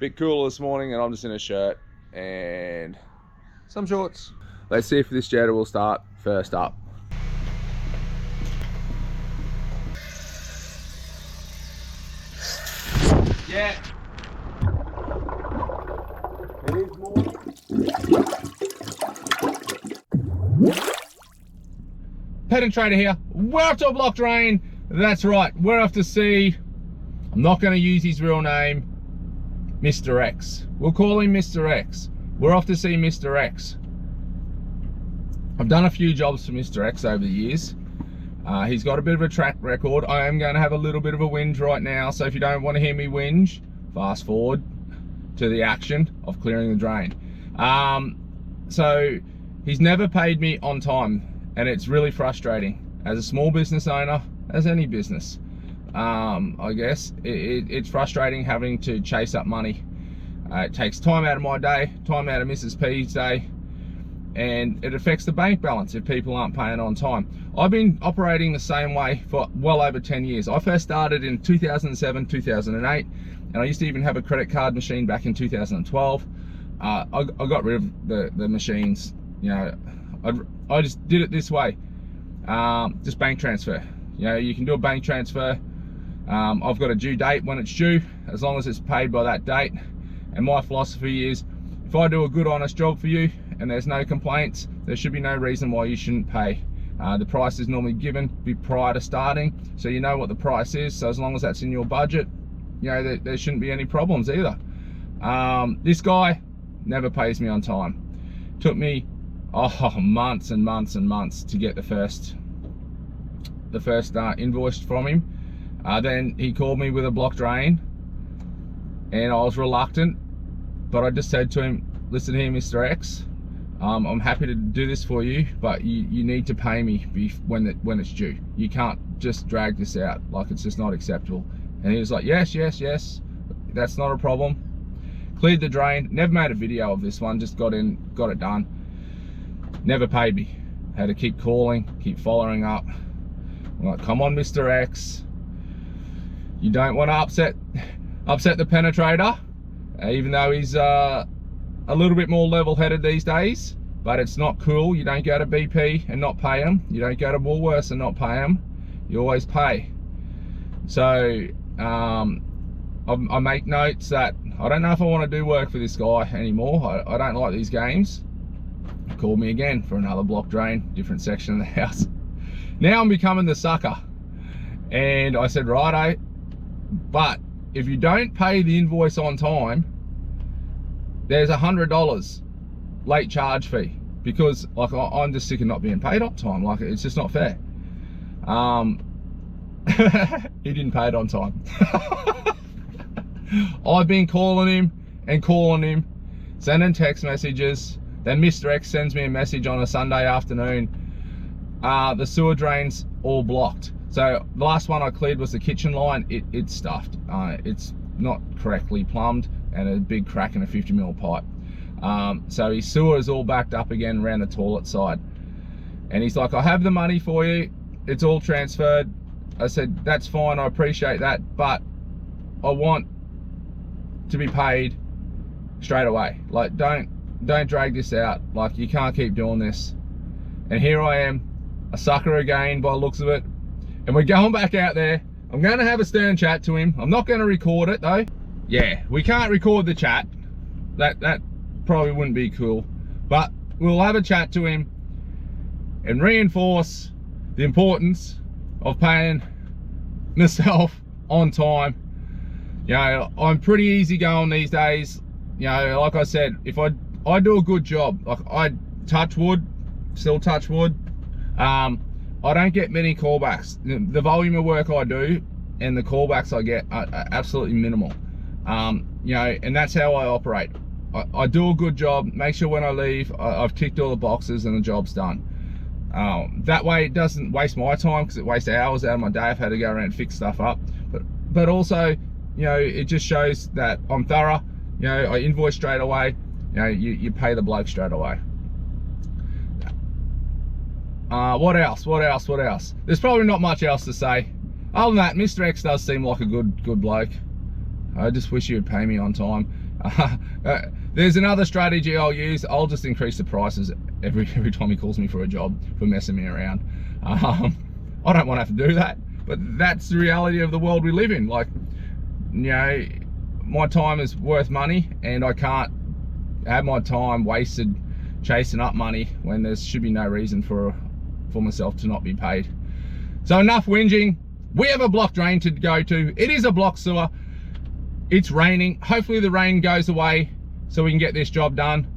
Bit cooler this morning, and I'm just in a shirt and some shorts. Let's see if this jetter will start first up. Yeah. It is morning. Penetrator here. We're off to a block drain. That's right. We're off to see, I'm not going to use his real name, Mr. X. We'll call him Mr. X. We're off to see Mr. X. I've done a few jobs for Mr. X over the years. He's got a bit of a track record. I am going to have a little bit of a whinge right now, so if you don't want to hear me whinge, fast forward to the action of clearing the drain. So he's never paid me on time, and it's really frustrating as a small business owner, as any business. I guess it's frustrating having to chase up money. It takes time out of my day, time out of Mrs. P's day, and it affects the bank balance if people aren't paying on time. I've been operating the same way for well over 10 years. I first started in 2007, 2008, and I used to even have a credit card machine back in 2012. I got rid of the machines. You know, I just did it this way, just bank transfer. You know, you can do a bank transfer. I've got a due date when it's due, as long as it's paid by that date. And my philosophy is, if I do a good, honest job for you and there's no complaints, there should be no reason why you shouldn't pay. The price is normally given prior to starting, so you know what the price is. So as long as that's in your budget, you know, there shouldn't be any problems either. This guy never pays me on time. Took me months and months and months to get the first invoice from him. Then he called me with a block drain, and I was reluctant, but I just said to him, listen here, Mr. X, I'm happy to do this for you, but you need to pay me when it's due. You can't just drag this out, like it's just not acceptable. And he was like, yes, that's not a problem. Cleared the drain, never made a video of this one, just got it done. Never paid me. Had to keep calling, keep following up. I'm like, come on, Mr. X. You don't want to upset the Penetrator, even though he's a little bit more level-headed these days. But it's not cool. You don't go to BP and not pay them. You don't go to Woolworths and not pay them. You always pay. So I make notes that I don't know if I want to do work for this guy anymore. I don't like these games. He called me again for another block drain, different section of the house. Now I'm becoming the sucker. And I said, righto, but if you don't pay the invoice on time, there's $100 late charge fee, because like I'm just sick of not being paid on time. Like, it's just not fair. He didn't pay it on time. I've been calling him, sending text messages. Then Mr. X sends me a message on a Sunday afternoon. The sewer drain's all blocked. So the last one I cleared was the kitchen line. It's stuffed. It's not correctly plumbed, and a big crack in a 50mm pipe. So his sewer is all backed up again around the toilet side. And he's like, I have the money for you. It's all transferred. I said, that's fine, I appreciate that, but I want to be paid straight away. Like, don't drag this out. Like, you can't keep doing this. And here I am, a sucker again by the looks of it. And we're going back out there. I'm going to have a stern chat to him. I'm not going to record it though. Yeah, we can't record the chat. That probably wouldn't be cool. But we'll have a chat to him and reinforce the importance of paying myself on time. You know, I'm pretty easygoing these days. You know, like I said, if I do a good job, like I touch wood, still touch wood, I don't get many callbacks. The volume of work I do and the callbacks I get are absolutely minimal. You know, and that's how I operate. I do a good job, make sure when I leave, I've ticked all the boxes and the job's done. That way it doesn't waste my time, because it wastes hours out of my day. I've had to go around and fix stuff up. But also, you know, it just shows that I'm thorough. You know, I invoice straight away. You know, you pay the bloke straight away. What else? There's probably not much else to say. Other than that, Mr. X does seem like a good bloke. I just wish he would pay me on time. There's another strategy I'll use. I'll just increase the prices every time he calls me for a job for messing me around. I don't want to have to do that, but that's the reality of the world we live in. Like, you know, my time is worth money, and I can't have my time wasted chasing up money when there should be no reason for myself to not be paid. So enough whinging. We have a blocked drain to go to. It is a blocked sewer. It's raining. Hopefully the rain goes away so we can get this job done.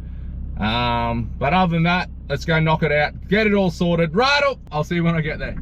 But other than that, let's go knock it out, get it all sorted. Right up. I'll see you when I get there.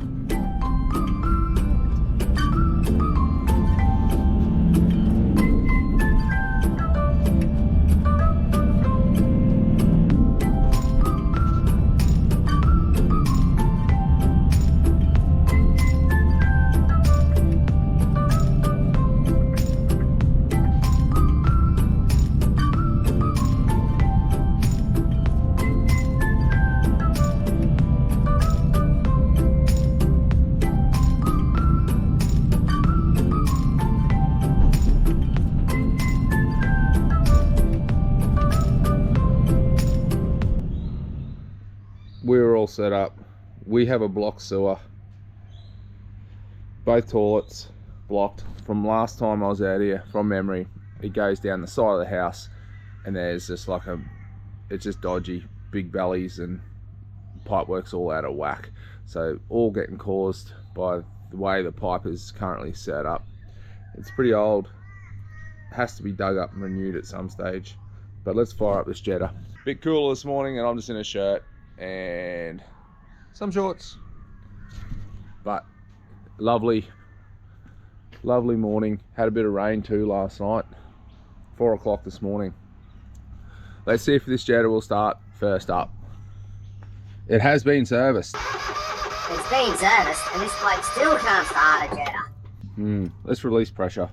We're all set up. We have a blocked sewer. Both toilets blocked. From last time I was out here, from memory, it goes down the side of the house, and there's just like it's just dodgy, big bellies, and pipework's all out of whack. So all getting caused by the way the pipe is currently set up. It's pretty old. It has to be dug up and renewed at some stage. But let's fire up this jetter. Bit cooler this morning, and I'm just in a shirt and some shorts, but lovely morning. Had a bit of rain too last night, 4 o'clock this morning. Let's see if this jetter will start first up. It has been serviced. It's been serviced, and this bloke still can't start a jetter. Let's release pressure.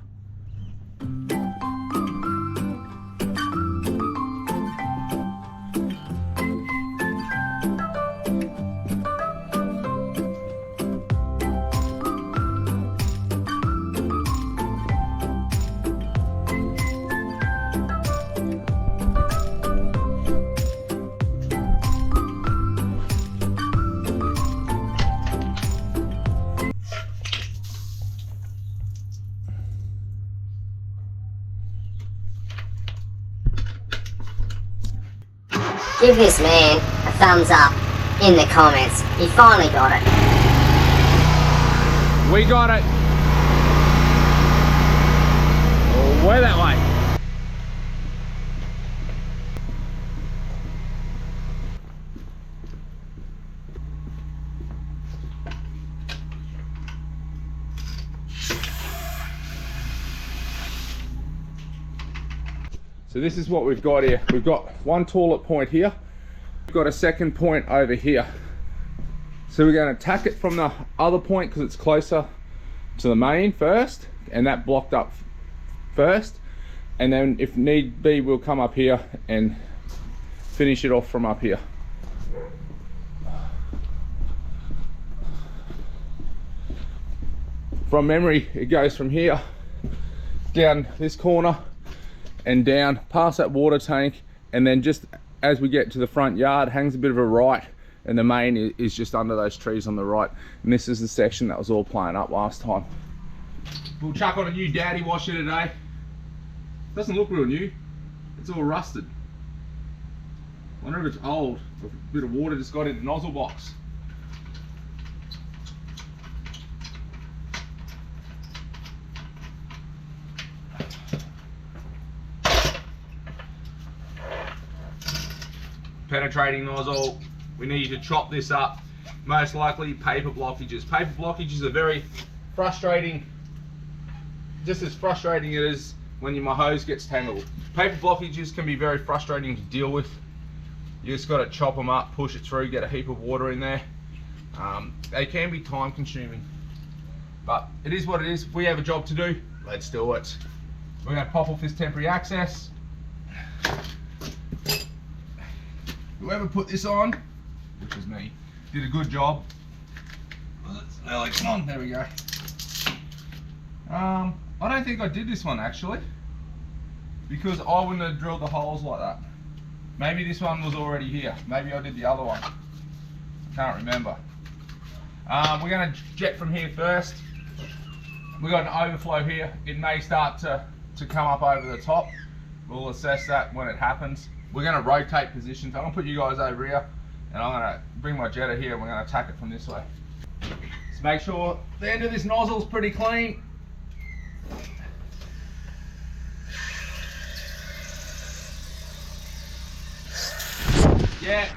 Give this man a thumbs up in the comments. He finally got it. We got it. Oh, way that way. So this is what we've got here. We've got one toilet point here. We've got a second point over here. So we're going to attack it from the other point because it's closer to the main first, and that blocked up first. And then if need be, we'll come up here and finish it off from up here. From memory, it goes from here down this corner and down past that water tank, and then just as we get to the front yard, hangs a bit of a right, and the main is just under those trees on the right. And this is the section that was all playing up last time. We'll chuck on a new daddy washer today. Doesn't look real new. It's all rusted. Wonder if it's old. A bit of water just got in the nozzle box. Penetrating nozzle. We need to chop this up. Most likely paper blockages. Paper blockages are very frustrating. Just as frustrating it is when my hose gets tangled. Paper blockages can be very frustrating to deal with. You just got to chop them up, push it through, get a heap of water in there. They can be time consuming, but it is what it is. We have a job to do. Let's do it. We're going to pop off this temporary access. Whoever put this on, which was me, did a good job. Come on, there we go. I don't think I did this one actually. because I wouldn't have drilled the holes like that. Maybe this one was already here. Maybe I did the other one. I can't remember. We're going to jet from here first. We've got an overflow here. It may start to come up over the top. We'll assess that when it happens. We're going to rotate positions. I'm going to put you guys over here and I'm going to bring my jetter here and we're going to attack it from this way. Just make sure the end of this nozzle is pretty clean. Yeah.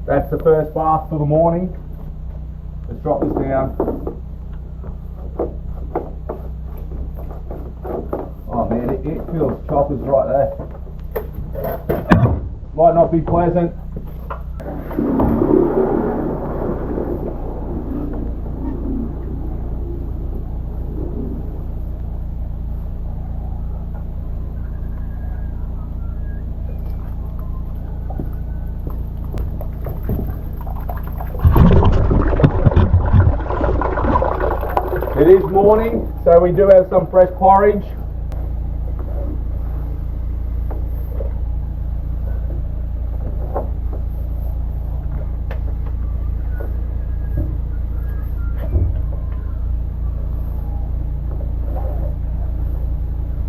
That's the first bath for the morning. Let's drop this down. Oh man, it feels choppers right there. Might not be pleasant. It is morning, so we do have some fresh porridge.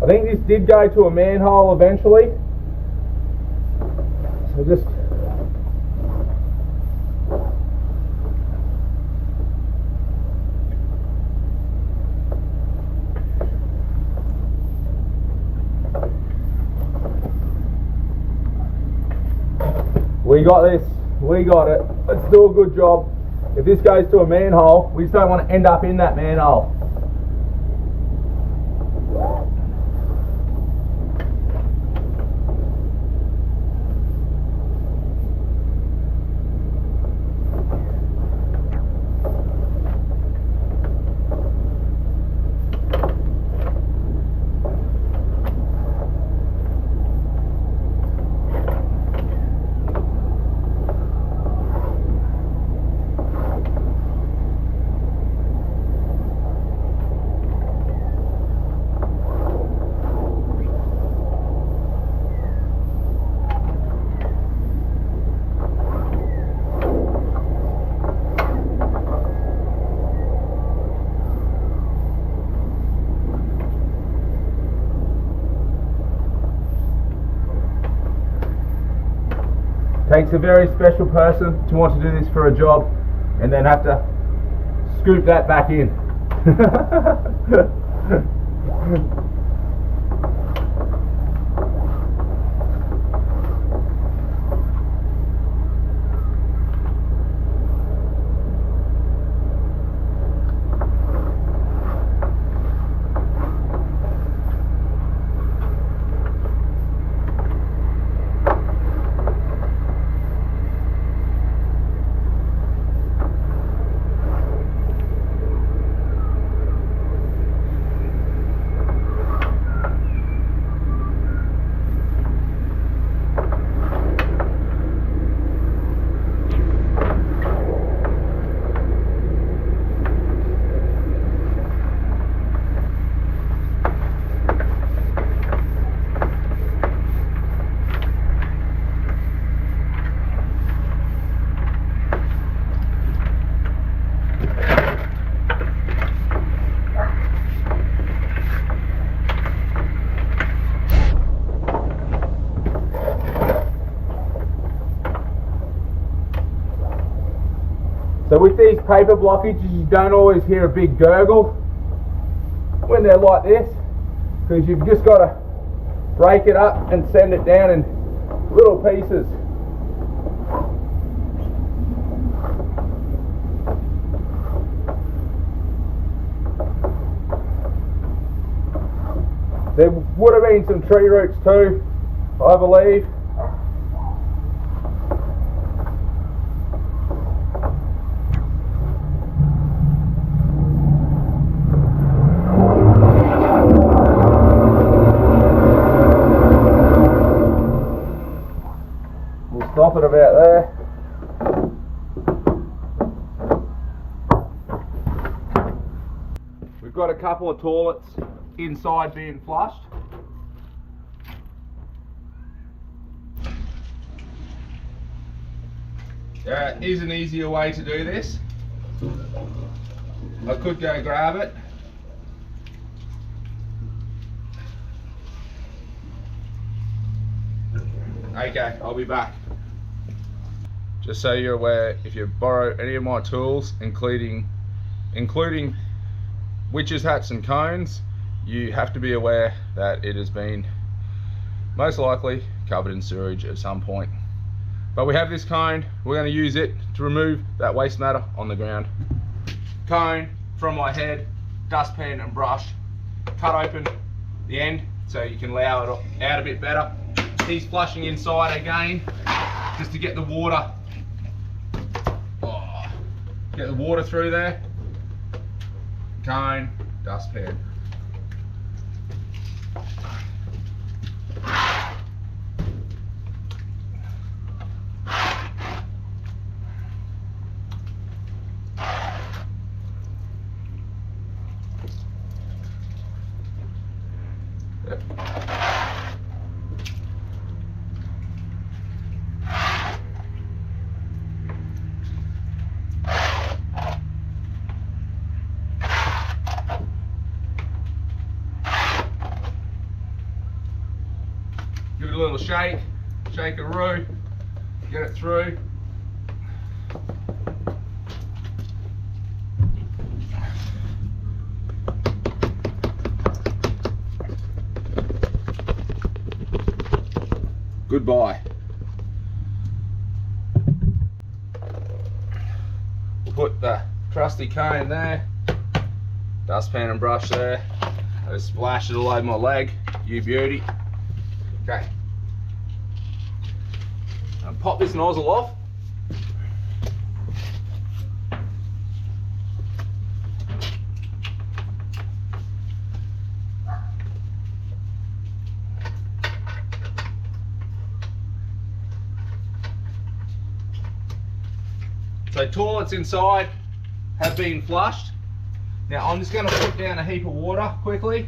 I think this did go to a manhole eventually. So just we got this, we got it. Let's do a good job. If this goes to a manhole, we just don't want to end up in that manhole. Takes a very special person to want to do this for a job and then have to scoop that back in. So with these paper blockages, you don't always hear a big gurgle when they're like this, because you've just got to break it up and send it down in little pieces. There would have been some tree roots too, I believe. Stop it about there. We've got a couple of toilets inside being flushed. There is an easier way to do this. I could go grab it. Okay, I'll be back. Just so you're aware, if you borrow any of my tools, including witches hats and cones, you have to be aware that it has been most likely covered in sewage at some point. But we have this cone, we're going to use it to remove that waste matter on the ground. Cone from my head, dustpan and brush, cut open the end so you can allow it out a bit better. He's flushing inside again, just to get the water, get the water through there. Cone, dustpan. Give it a little shake, shake-a-roo, get it through. Goodbye. We'll put the trusty cone there, dustpan and brush there. I just splash it all over my leg, you beauty. Okay. I'll pop this nozzle off. So toilets inside have been flushed. Now I'm just going to put down a heap of water quickly.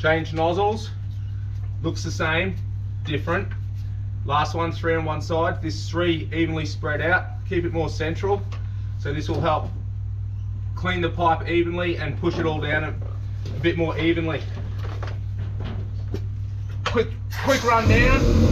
Change nozzles, looks the same, different. Last one 3 on one side, this 3 evenly spread out, keep it more central. So this will help clean the pipe evenly and push it all down a bit more evenly. Quick run down.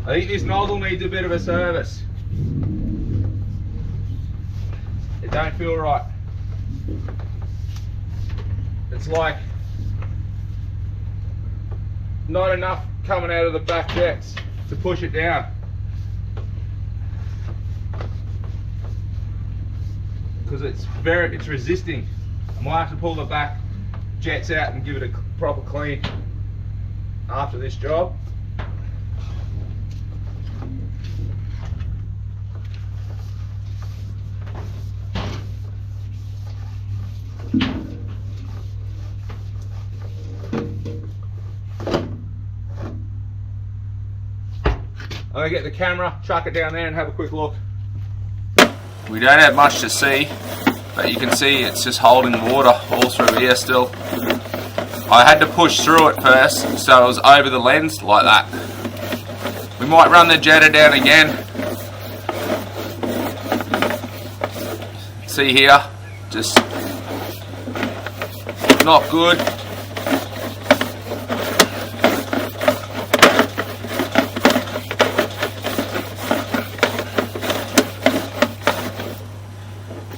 I think this nozzle needs a bit of a service. It don't feel right. It's like not enough coming out of the back jets to push it down. Because it's resisting. I might have to pull the back jets out and give it a proper clean after this job. gonna get the camera, chuck it down there and have a quick look. We don't have much to see, but you can see it's just holding water all through here still. I had to push through it first, so it was over the lens like that. We might run the jetter down again. See here, just not good.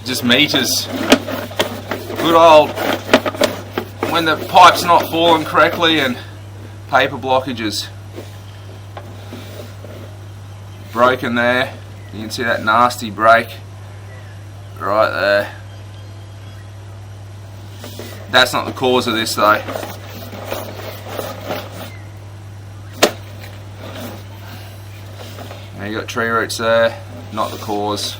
Just meters. Good old when the pipe's not falling correctly and paper blockages. Broken there. You can see that nasty break right there. That's not the cause of this though. Now you got tree roots there, not the cause.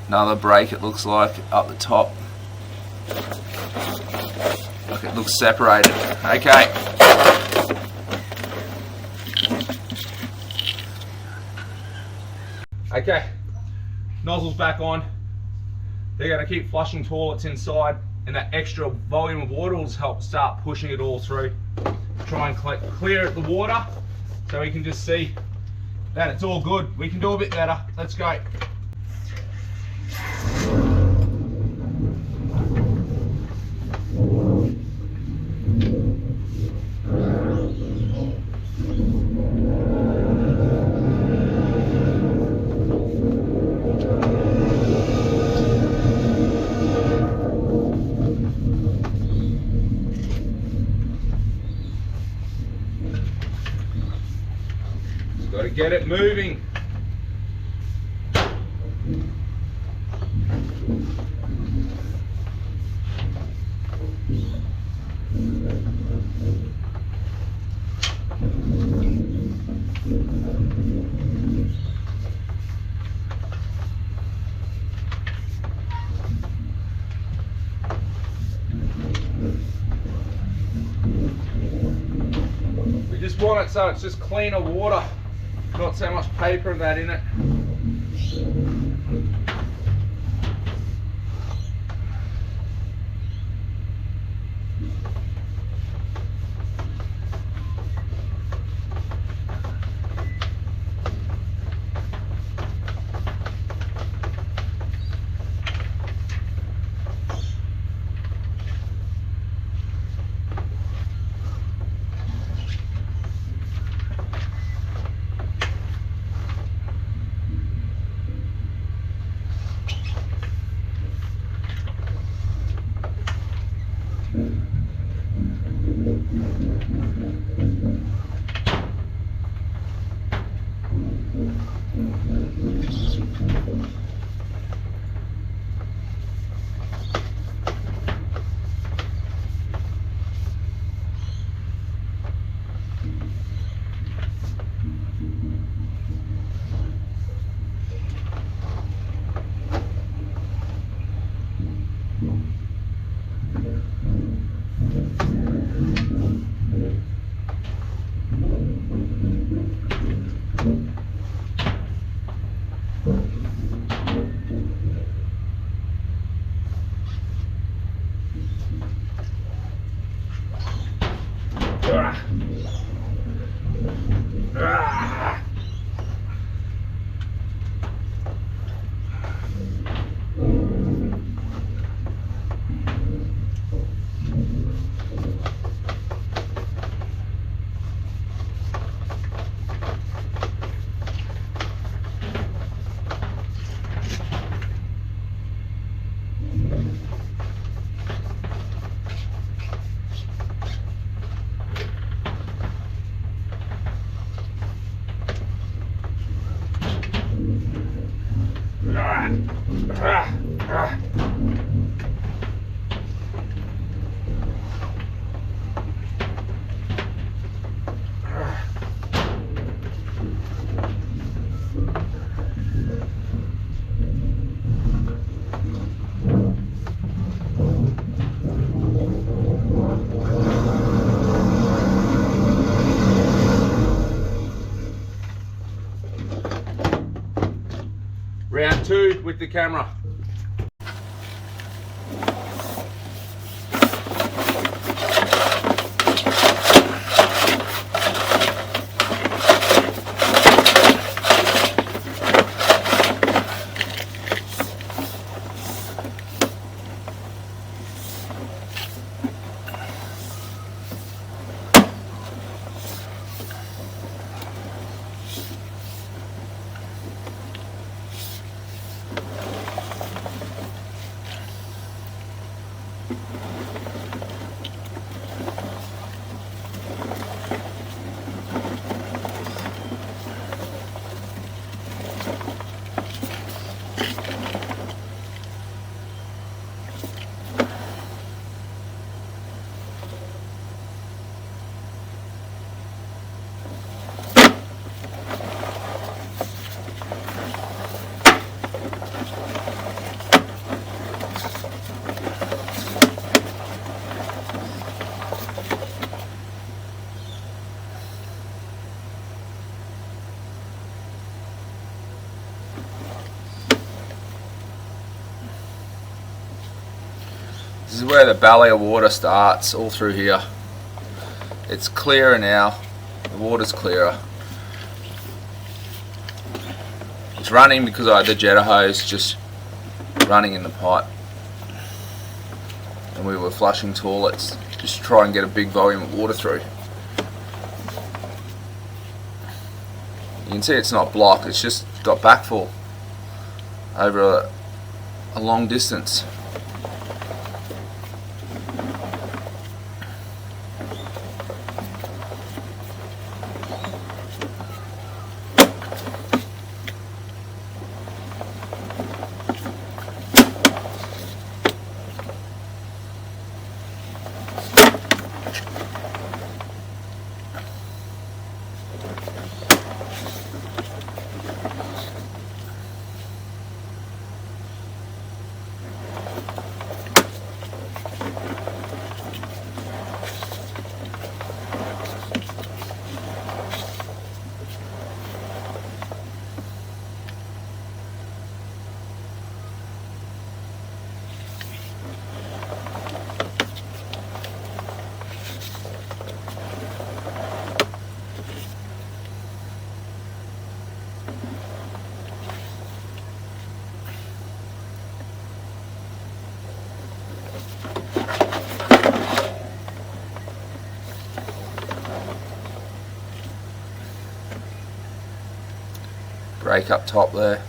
Another break it looks like up the top. Look, it looks separated. Okay. Okay, nozzle's back on. They're going to keep flushing toilets inside, and that extra volume of water will just help start pushing it all through. Try and clear the water so we can just see that it's all good. We can do a bit better. Let's go. Got to get it moving. We just want it so it's just cleaner water. Not so much paper and that in it. with the camera. This is where the belly of water starts, all through here. It's clearer now, the water's clearer. It's running because I had the jetter hose just running in the pipe. And we were flushing toilets, just to try and get a big volume of water through. You can see it's not blocked, it's just got backfall over a long distance. Break up top there.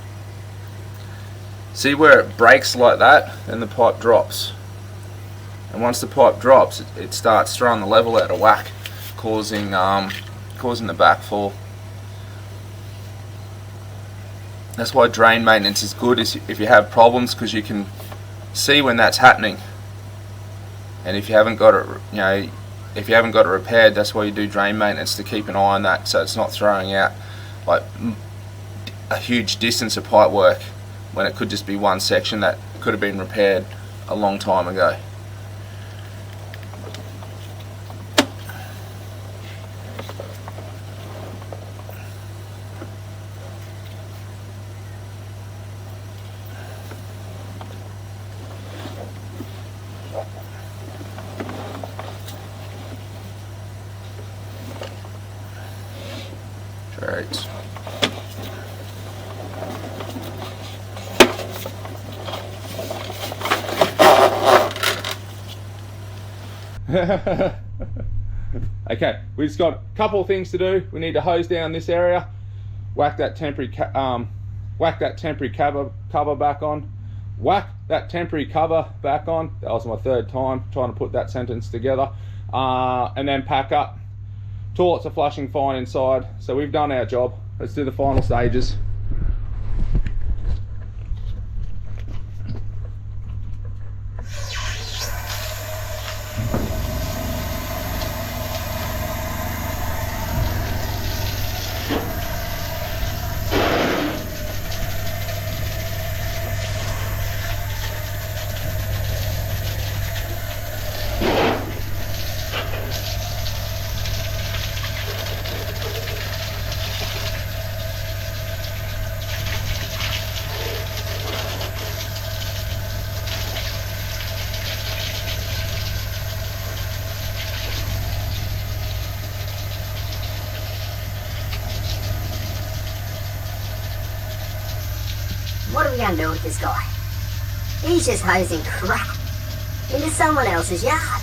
See where it breaks like that, then the pipe drops. And once the pipe drops, it starts throwing the level out of whack, causing the backfall. That's why drain maintenance is good, is if you have problems, because you can see when that's happening. And if you haven't got it, if you haven't got it repaired, that's why you do drain maintenance, to keep an eye on that, so it's not throwing out like a huge distance of pipe work when it could just be one section that could have been repaired a long time ago. Great. Okay, we just got a couple of things to do. We need to hose down this area, whack that temporary cover back on, whack that temporary cover back on. That was my third time trying to put that sentence together, and then pack up. Toilets are flushing fine inside, so we've done our job. Let's do the final stages. What are we gonna do with this guy? He's just hosing crap into someone else's yard.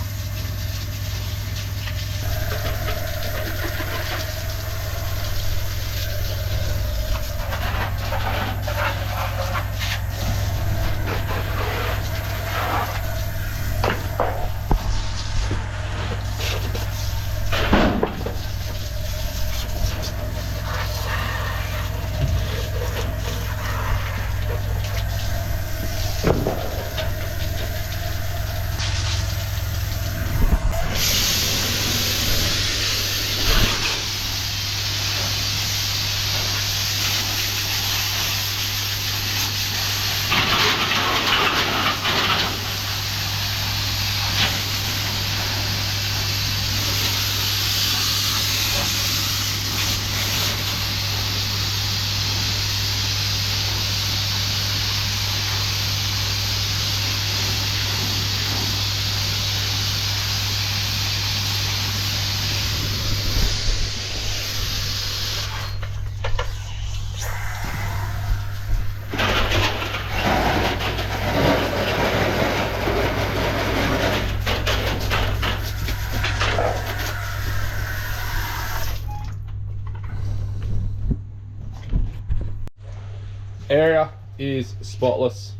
Area is spotless.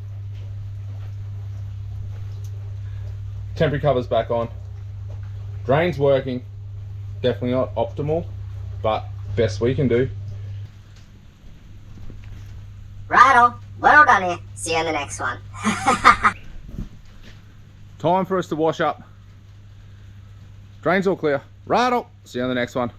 Temporary cover's back on. Drain's working. Definitely not optimal, but best we can do. Right on. Well done here. See you in the next one. Time for us to wash up. Drain's all clear. Right on. See you on the next one.